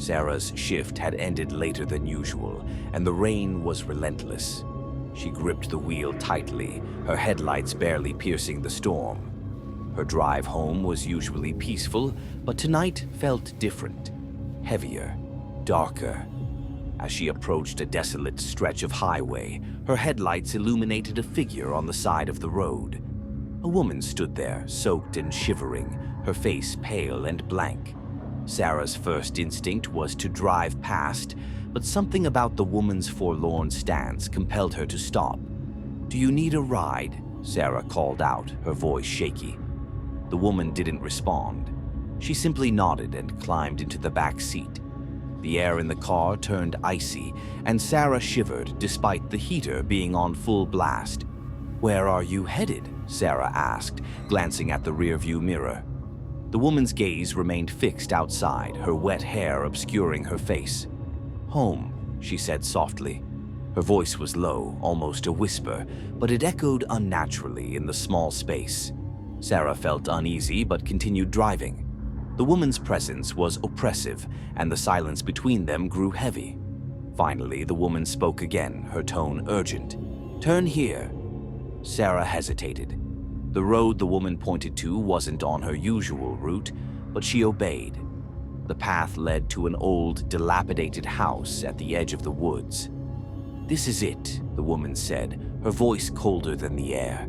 Sarah's shift had ended later than usual, and the rain was relentless. She gripped the wheel tightly, her headlights barely piercing the storm. Her drive home was usually peaceful, but tonight felt different, heavier, darker. As she approached a desolate stretch of highway, her headlights illuminated a figure on the side of the road. A woman stood there, soaked and shivering, her face pale and blank. Sarah's first instinct was to drive past, but something about the woman's forlorn stance compelled her to stop. "Do you need a ride?" Sarah called out, her voice shaky. The woman didn't respond. She simply nodded and climbed into the back seat. The air in the car turned icy, and Sarah shivered despite the heater being on full blast. "Where are you headed?" Sarah asked, glancing at the rearview mirror. The woman's gaze remained fixed outside, her wet hair obscuring her face. "Home," she said softly. Her voice was low, almost a whisper, but it echoed unnaturally in the small space. Sarah felt uneasy but continued driving. The woman's presence was oppressive, and the silence between them grew heavy. Finally, the woman spoke again, her tone urgent. "Turn here." Sarah hesitated. The road the woman pointed to wasn't on her usual route, but she obeyed. The path led to an old, dilapidated house at the edge of the woods. "This is it," the woman said, her voice colder than the air.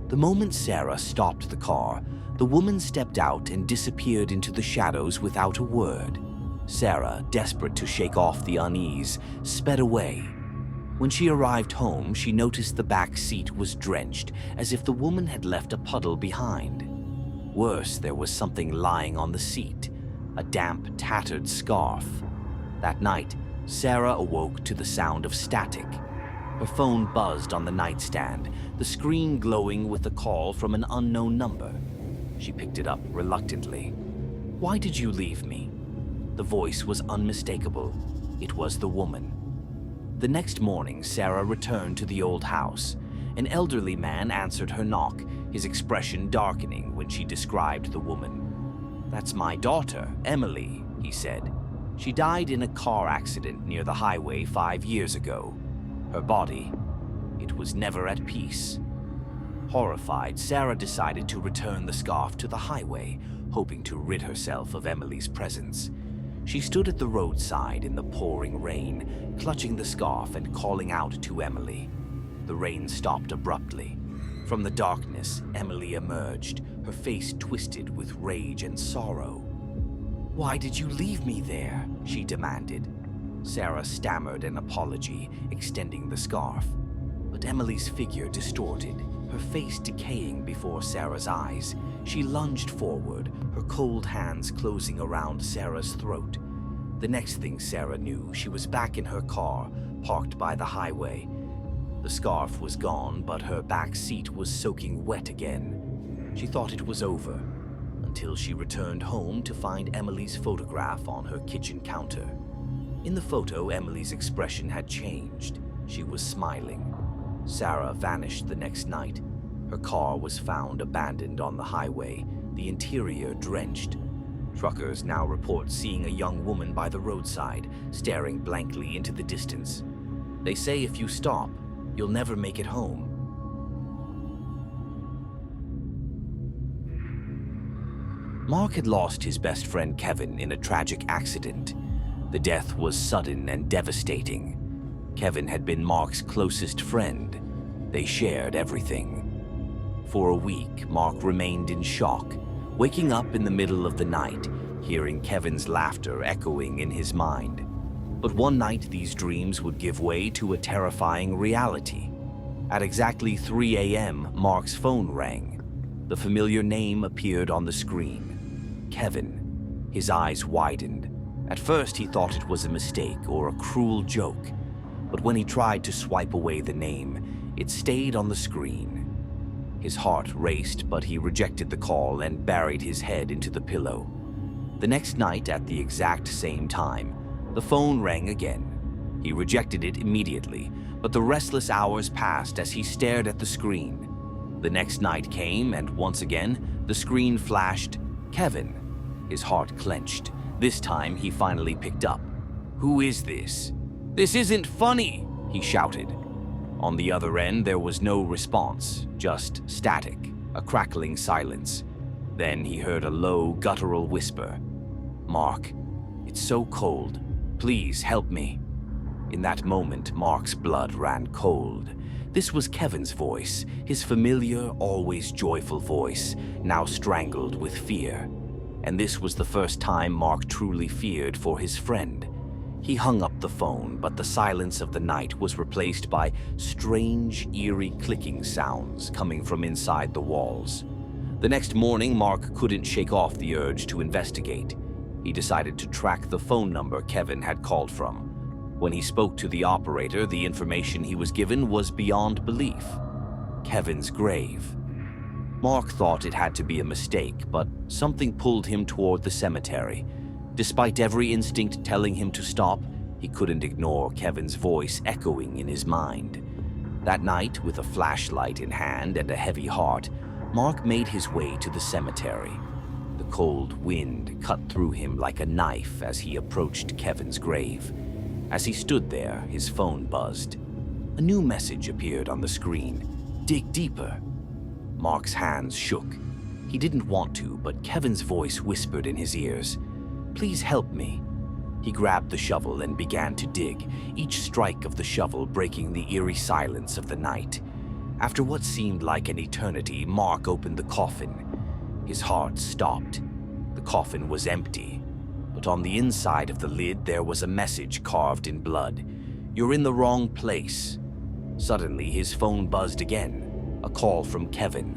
The moment Sarah stopped the car, the woman stepped out and disappeared into the shadows without a word. Sarah, desperate to shake off the unease, sped away. When she arrived home, she noticed the back seat was drenched, as if the woman had left a puddle behind. Worse, there was something lying on the seat, a damp, tattered scarf. That night, Sarah awoke to the sound of static. Her phone buzzed on the nightstand, the screen glowing with a call from an unknown number. She picked it up reluctantly. "Why did you leave me?" The voice was unmistakable. It was the woman. The next morning, Sarah returned to the old house. An elderly man answered her knock, his expression darkening when she described the woman. "That's my daughter, Emily," he said. "She died in a car accident near the highway 5 years ago. Her body, it was never at peace." Horrified, Sarah decided to return the scarf to the highway, hoping to rid herself of Emily's presence. She stood at the roadside in the pouring rain, clutching the scarf and calling out to Emily. The rain stopped abruptly. From the darkness, Emily emerged, her face twisted with rage and sorrow. "Why did you leave me there?" she demanded. Sarah stammered an apology, extending the scarf. But Emily's figure distorted, her face decaying before Sarah's eyes. She lunged forward, her cold hands closing around Sarah's throat. The next thing Sarah knew, she was back in her car, parked by the highway. The scarf was gone, but her back seat was soaking wet again. She thought it was over, until she returned home to find Emily's photograph on her kitchen counter. In the photo, Emily's expression had changed. She was smiling. Sarah vanished the next night. Her car was found abandoned on the highway, the interior drenched. Truckers now report seeing a young woman by the roadside, staring blankly into the distance. They say if you stop, you'll never make it home. Mark had lost his best friend Kevin in a tragic accident. The death was sudden and devastating. Kevin had been Mark's closest friend. They shared everything. For a week, Mark remained in shock, waking up in the middle of the night, hearing Kevin's laughter echoing in his mind. But one night, these dreams would give way to a terrifying reality. At exactly 3 a.m., Mark's phone rang. The familiar name appeared on the screen. Kevin. His eyes widened. At first, he thought it was a mistake or a cruel joke. But when he tried to swipe away the name, it stayed on the screen. His heart raced, but he rejected the call and buried his head into the pillow. The next night, at the exact same time, the phone rang again. He rejected it immediately, but the restless hours passed as he stared at the screen. The next night came, and once again, the screen flashed, "Kevin." His heart clenched. This time, he finally picked up. "Who is this? This isn't funny," he shouted. On the other end, there was no response, just static, a crackling silence. Then he heard a low, guttural whisper. "Mark, it's so cold. Please help me." In that moment, Mark's blood ran cold. This was Kevin's voice, his familiar, always joyful voice, now strangled with fear. And this was the first time Mark truly feared for his friend. He hung up the phone, but the silence of the night was replaced by strange, eerie clicking sounds coming from inside the walls. The next morning, Mark couldn't shake off the urge to investigate. He decided to track the phone number Kevin had called from. When he spoke to the operator, the information he was given was beyond belief. Kevin's grave. Mark thought it had to be a mistake, but something pulled him toward the cemetery. Despite every instinct telling him to stop, he couldn't ignore Kevin's voice echoing in his mind. That night, with a flashlight in hand and a heavy heart, Mark made his way to the cemetery. The cold wind cut through him like a knife as he approached Kevin's grave. As he stood there, his phone buzzed. A new message appeared on the screen. "Dig deeper." Mark's hands shook. He didn't want to, but Kevin's voice whispered in his ears, "Please help me." He grabbed the shovel and began to dig, each strike of the shovel breaking the eerie silence of the night. After what seemed like an eternity, Mark opened the coffin. His heart stopped. The coffin was empty, but on the inside of the lid there was a message carved in blood. "You're in the wrong place." Suddenly, his phone buzzed again. A call from Kevin.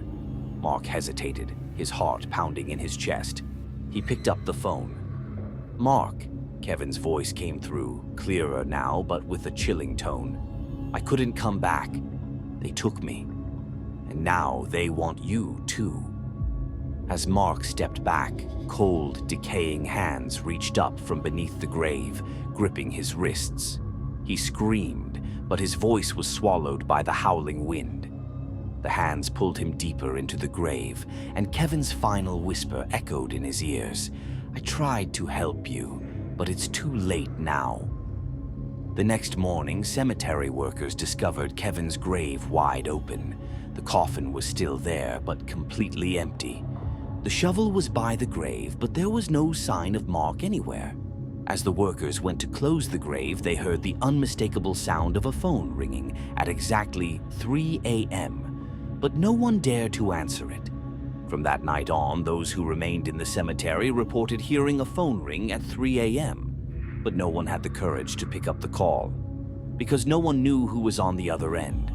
Mark hesitated, his heart pounding in his chest. He picked up the phone. "Mark," Kevin's voice came through, clearer now, but with a chilling tone. "I couldn't come back. They took me. And now they want you, too." As Mark stepped back, cold, decaying hands reached up from beneath the grave, gripping his wrists. He screamed, but his voice was swallowed by the howling wind. The hands pulled him deeper into the grave, and Kevin's final whisper echoed in his ears. "I tried to help you, but it's too late now." The next morning, cemetery workers discovered Kevin's grave wide open. The coffin was still there, but completely empty. The shovel was by the grave, but there was no sign of Mark anywhere. As the workers went to close the grave, they heard the unmistakable sound of a phone ringing at exactly 3 a.m., but no one dared to answer it. From that night on, those who remained in the cemetery reported hearing a phone ring at 3 a.m., but no one had the courage to pick up the call, because no one knew who was on the other end.